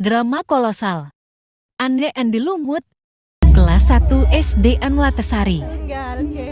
Drama kolosal. Andre Andi Lumut. Kelas 1 SD Anwatesari. Tinggal, oke.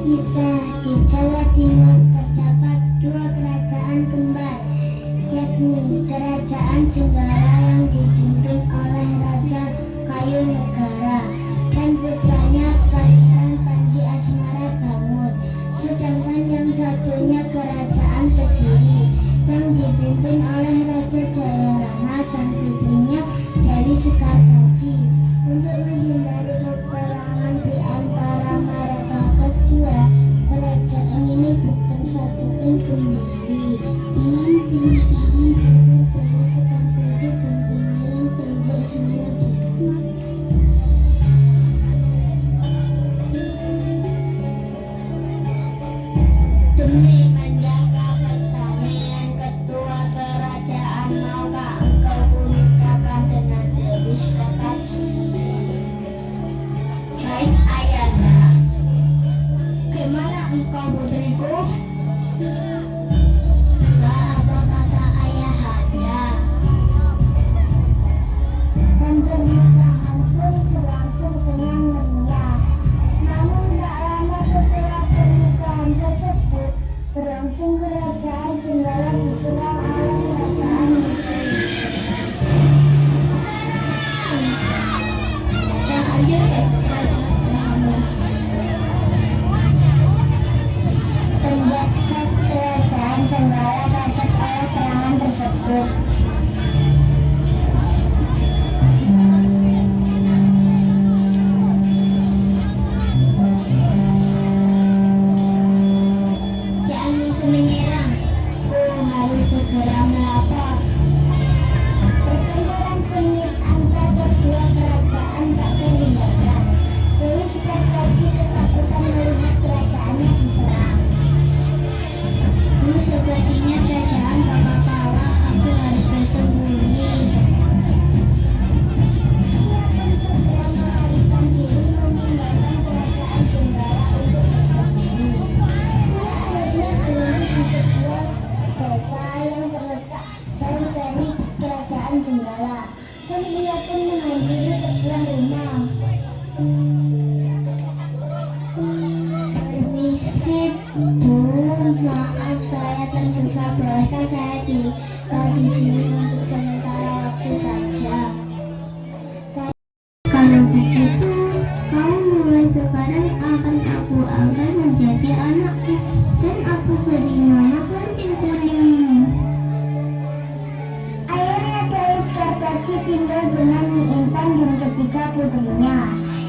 Kisah di Jawa Timur terdapat dua kerajaan kembar, yakni Kerajaan Jenggala yang dipimpin oleh Raja Kayu Negara dan putranya Pangeran Panji Asmara Bangun. Sedangkan yang satunya Kerajaan Kediri yang dipimpin oleh Raja Jayarana dan putrinya Dewi Sekartaji. Untuk menghindari peperangan di antara mereka kedua, kerajaan ini dipersatukan kembali dengan pernikahan antara Dewi Sekartaji dan Pangeran Panji Asmara Bangun. Demi menjaga pertanian ketua kerajaan, maukah engkau kunikahkan dengan Dewi Sekartaji? Baik ayahanda. Bagaimana engkau putriku? Apa kata ayahanda? Dan pernikahan pun berlangsung dengan meriah. Namun tak lama setelah pernikahan tersebut berlangsung, Kerajaan Jenggala diserang oleh Kerajaan Musuh. Penjaga Kerajaan Jenggala kaget oleh serangan tersebut. Jangan musuh menyerang, harus segera melapor. Pertempuran sengit antar kedua kerajaan tak terhindarkan. Dewi Sekartaji ketakutan melihat kerajaannya diserang. Sepertinya kerajaan bakal kalah, aku harus bersembunyi. Ia pun segera melarikan diri meninggalkan Kerajaan Jenggala untuk bersembunyi. Dia akhirnya berlindung di sebuah desa yang terletak jauh dari Kerajaan Jenggala, dan ia pun menghampiri sebuah rumah. Permisi Bu, maaf saya tersesat, bolehkah saya tinggal di sini untuk sementara waktu saja? Kalau begitu, kamu mulai sekarang akan aku anggap menjadi anakku, dan aku beri nama Kelenting Kuningmu. Akhirnya Dewi Sekartaji tinggal dengan Nyi Intan dan ketiga putrinya,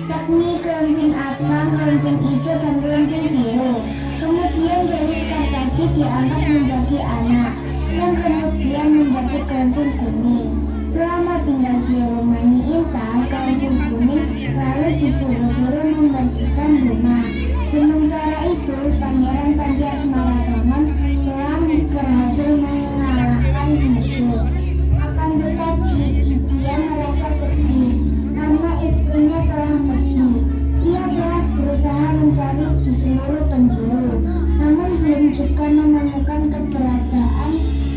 yakni Kelenting Abang, Kelenting Ijo, dan Kelenting Biru. Kemudian Dewi Sekartaji diangkat menjadi anak, dan kemudian menjadi Kelenting Kuning. Selama tinggal di rumah Nyi Intan, Kelenting Kuning selalu disuruh-suruh membersihkan rumah. Sementara itu, Pangeran Panji Asmara Bangun telah berhasil mengalahkan musuh. Akan tetapi, dia merasa sedih karena istrinya telah pergi. Ia telah berusaha mencari di seluruh penjuru, namun belum juga menemukan keberadaan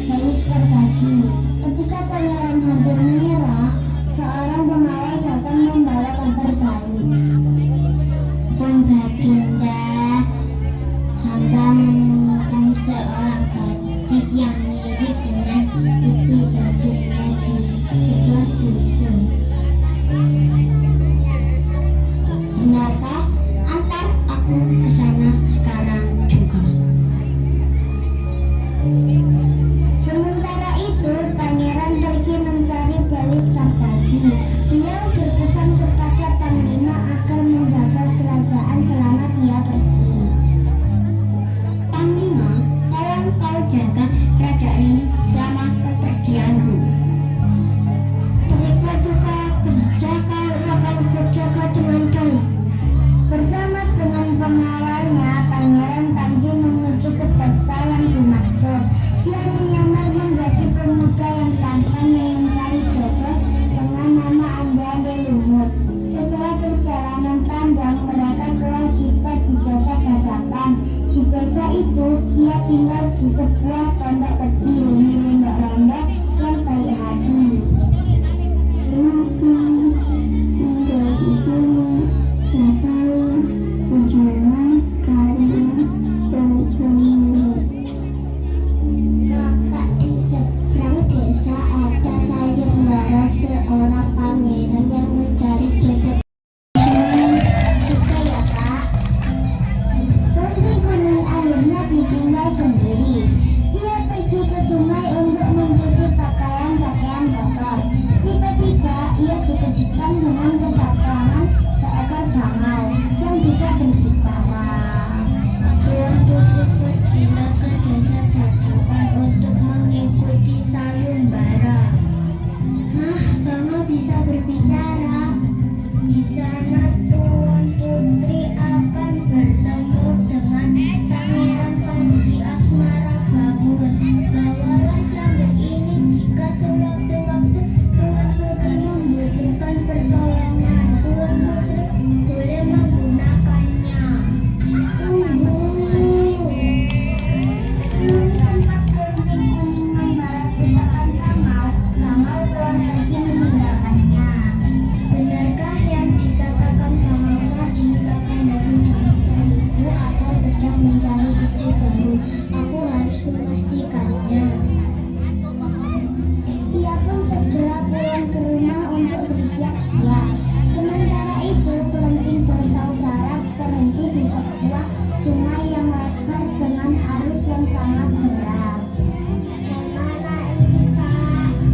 Dewi Sekartaji. Ketika pangeran hampir menyerah, seorang pengawal datang membawa kabar baik. Pun Baginda, hamba menemukan seorang gadis yang mirip dengan putri Baginda di sebuah dusun. Benarkah? Antar aku ke sana sekarang juga. Sementara itu, pangeran pergi mencari kau jaga kerajaan ini selama kepergianku. Baiklah juga kerja, kau akan berjaga dengan baik. Bersama dengan pengawalnya, Pangeran Panji menuju ke desa yang dimaksud. Dia menyamar menjadi pemuda yang tampan yang mencari jodoh dengan nama Ande-Ande Lumut. Setelah perjalanan panjang, mereka telah tiba di desa Gagapan. Di desa itu, ia tinggal di sebuah pondok kecil milik Mbak Randa yang baik hati. Tinggal di sini, ngapain? Tujuan kalian bertemu. Kakak, di seberang desa ada sayembara seorang pangeran yang mencari jodoh. Suka ya kak? Kunti kuning akhirnya ditinggal sendiri. Dia pergi ke sungai untuk mencuci pakaian-pakaian kotor. Tiba-tiba ia dikejutkan dengan kedatangan seekor bangau yang bisa berbicara. Tuan Putri pergilah ke desa Gagapan untuk mengikuti sayembara. Hah, bangau bisa berbicara? Di sana Tuan Putri akan bertemu dengan Pangeran Panji Asmara Bangun. Bawalah cambuk ini jika sewaktu-waktu Tuan Putri membutuhkan pertolongan. Tuan Putri boleh menggunakannya. Tunggu. Belum sempat kunting kuning membalas ucapan bangau telah pergi meninggalkannya. Benarkah yang dikatakan bangau tadi? Kakanda sedang mencariku atau sedang mencari istri baru? Aku harus memastikannya. Ia pun segera pulang ke rumah untuk bersiap-siap. Sementara itu, Kelenting bersaudara terhenti di sebuah sungai yang lebar dengan arus yang sangat deras. Kemana ini kak?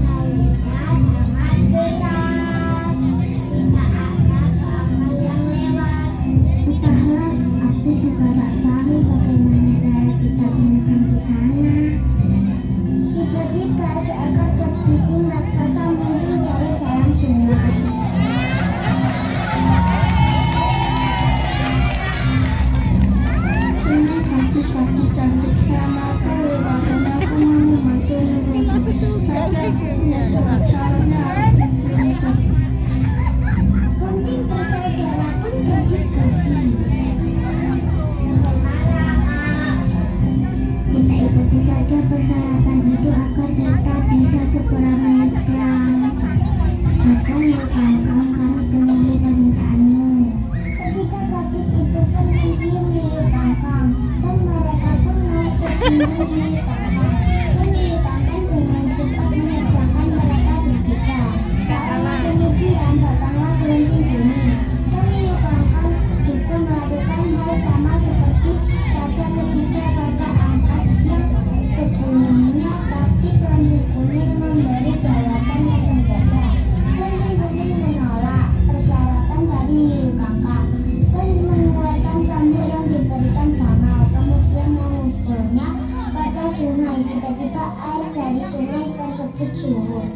Harusnya jangan deras. Tidak ada kapal yang lewat. Entahlah, aku juga tak tahu bagaimana cara kita menekan di sana. Tiba-tiba seekor kepiting raksasa muncul dari dalam sungai. Dengan kaki-kaki cantik ramahku lewatkan aku membantu Kunting bersaudara pun berdiskusi. Kita ikuti saja persyaratan itu agar kita bisa segera menyeberang. Bahkan kami penuhi permintaanmu. Ketika gadis itu pun mencium Liu Kangkang dan mereka pun naik ke punggung Liu Kangkang. Dan Liu Kangkang dengan cepat menyeberangkan mereka bertiga. Tak lama kemudian datanglah Kelenting kuning. Dan Liu Kangkang juga melakukan hal sama seperti pada ketiga kakak angkat yang sebelumnya, tapi Kelenting kuning memberi jawaban yang berbeda. Kelenting kuning menolak persyaratan dari Liu Kangkang dan mengeluarkan cambuk yang diberikan bangau, kemudian menguburnya pada sungai. Tiba-tiba air dari sungai tersebut surut.